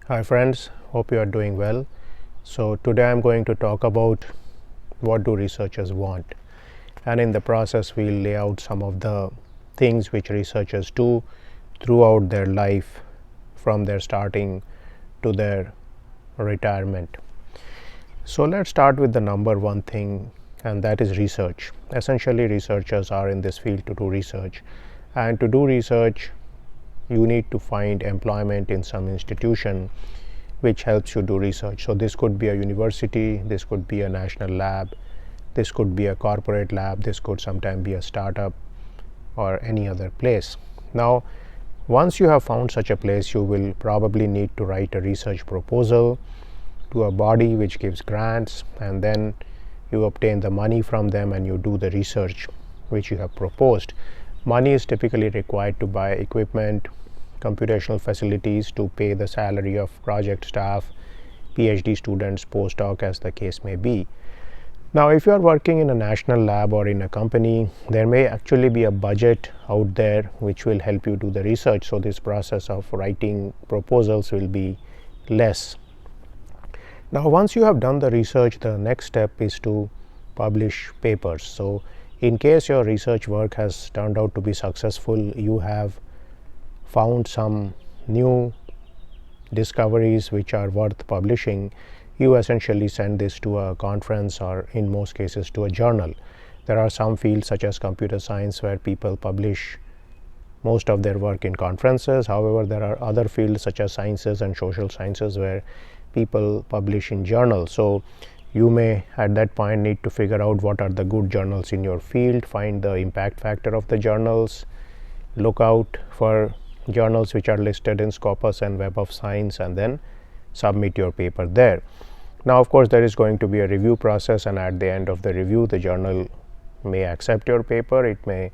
Hi friends, hope you are doing well. So today I'm going to talk about what do researchers want, and in the process we'll lay out some of the things which researchers do throughout their life from their starting to their retirement. So let's start with the number one thing, and that is research. Essentially researchers are in this field to do research, and to do research you need to find employment in some institution which helps you do research. So this could be a university, this could be a national lab, this could be a corporate lab, this could sometimes be a startup or any other place. Now once you have found such a place, you will probably need to write a research proposal to a body which gives grants, and then you obtain the money from them and you do the research which you have proposed. Money is typically required to buy equipment, computational facilities, to pay the salary of project staff, PhD students, postdoc, as the case may be. Now if you are working in a national lab or in a company, there may actually be a budget out there which will help you do the research, so this process of writing proposals will be less. Now once you have done the research, the next step is to publish papers. So in case your research work has turned out to be successful, you have found some new discoveries which are worth publishing, you essentially send this to a conference or in most cases to a journal. There are some fields such as computer science where people publish most of their work in conferences. However, there are other fields such as sciences and social sciences where people publish in journals. So you may at that point need to figure out what are the good journals in your field, find the impact factor of the journals, look out for journals which are listed in Scopus and Web of Science, and then submit your paper there. Now of course there is going to be a review process, and at the end of the review the journal may accept your paper, it may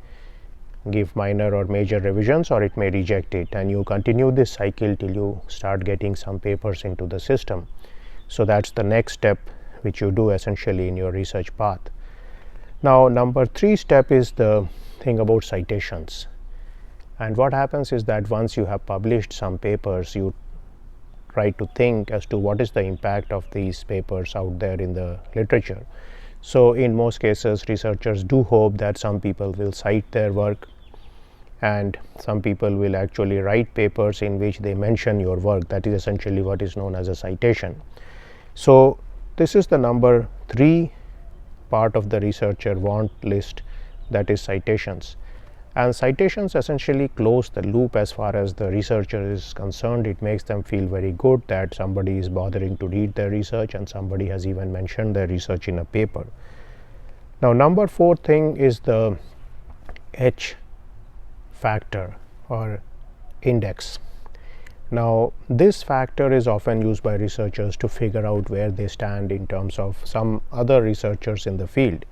give minor or major revisions, or it may reject it, and you continue this cycle till you start getting some papers into the system. So that's the next step which you do essentially in your research path. Now number 3 step is the thing about citations. And what happens is that once you have published some papers, you try to think as to what is the impact of these papers out there in the literature. So in most cases researchers do hope that some people will cite their work, and some people will actually write papers in which they mention your work. That is essentially what is known as a citation. So this is the number 3 part of the researcher want list, that is citations. And citations essentially close the loop as far as the researcher is concerned. It makes them feel very good that somebody is bothering to read their research and somebody has even mentioned their research in a paper. Now number 4 thing is the H factor or index. Now this factor is often used by researchers to figure out where they stand in terms of some other researchers in the field.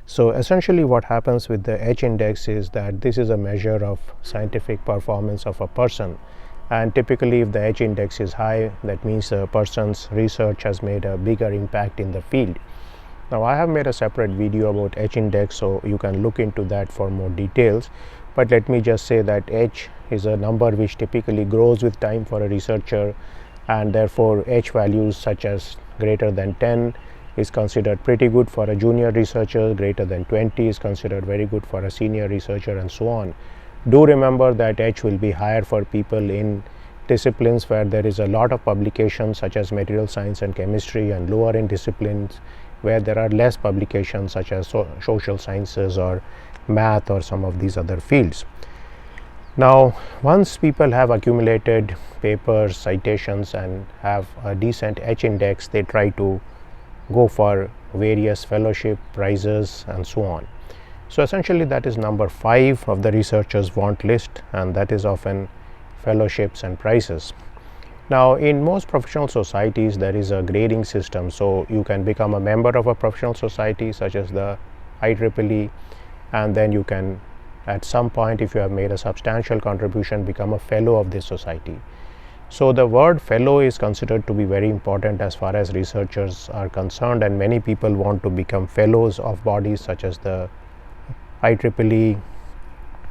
So essentially what happens with the H index is that this is a measure of scientific performance of a person, and typically if the H index is high, that means the person's research has made a bigger impact in the field. Now I have made a separate video about H index, so you can look into that for more details, but let me just say that H is a number which typically grows with time for a researcher, and therefore H values such as greater than 10 is considered pretty good for a junior researcher, greater than 20 is considered very good for a senior researcher, and so on. Do remember that H will be higher for people in disciplines where there is a lot of publications such as material science and chemistry, and lower in disciplines where there are less publications such as social sciences or math or some of these other fields. Now once people have accumulated papers, citations, and have a decent H index, they try to go for various fellowship prizes and so on. So essentially that is number 5 of the researchers want list, and that is often fellowships and prizes. Now in most professional societies there is a grading system, so you can become a member of a professional society such as the IEEE, and then you can at some point, if you have made a substantial contribution, become a fellow of this society. So the word fellow is considered to be very important as far as researchers are concerned, and many people want to become fellows of bodies such as the IEEE,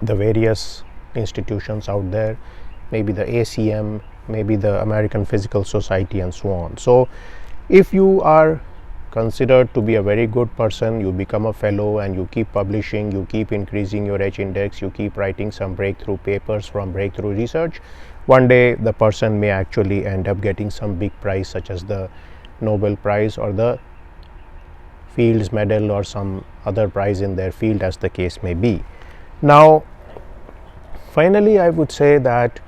the various institutions out there, maybe the ACM, maybe the American Physical Society and so on. So if you are considered to be a very good person, you become a fellow and you keep publishing, you keep increasing your H index, you keep writing some breakthrough papers from breakthrough research, one day the person may actually end up getting some big prize such as the Nobel Prize or the Fields Medal or some other prize in their field, as the case may be. Now finally I would say that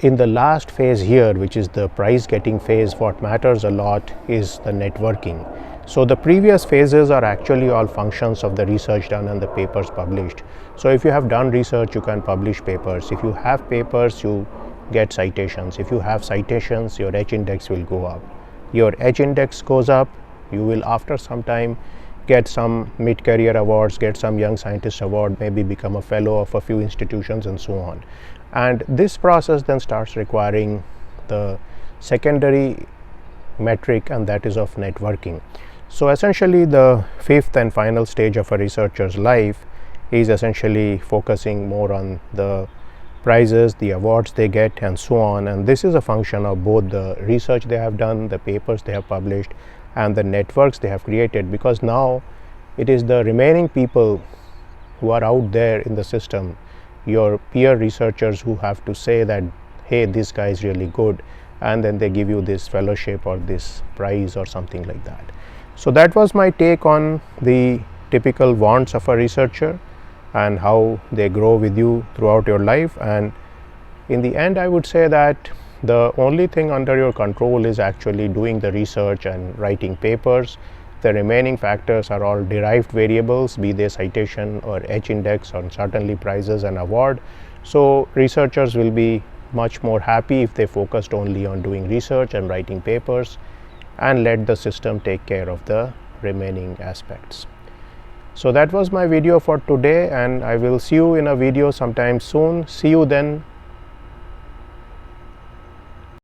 in the last phase here, which is the prize getting phase, what matters a lot is the networking. So the previous phases are actually all functions of the research done and the papers published. So if you have done research, you can publish papers. If you have papers, you get citations. If you have citations, your H index will go up. Your H index goes up, you will after some time get some mid-career awards, get some young scientist award, maybe become a fellow of a few institutions and so on. And this process then starts requiring the secondary metric, and that is of networking. So essentially the fifth and final stage of a researcher's life is essentially focusing more on the prizes, the awards they get and so on, and this is a function of both the research they have done, the papers they have published, and the networks they have created, because now it is the remaining people who are out there in the system, your peer researchers, who have to say that, hey, this guy is really good, and then they give you this fellowship or this prize or something like that. So that was my take on the typical wants of a researcher and how they grow with you throughout your life. And in the end, I would say that the only thing under your control is actually doing the research and writing papers. The remaining factors are all derived variables, be they citation or H index or certainly prizes and award. So researchers will be much more happy if they focused only on doing research and writing papers and let the system take care of the remaining aspects. So that was my video for today, and I will see you in a video sometime soon. See you then.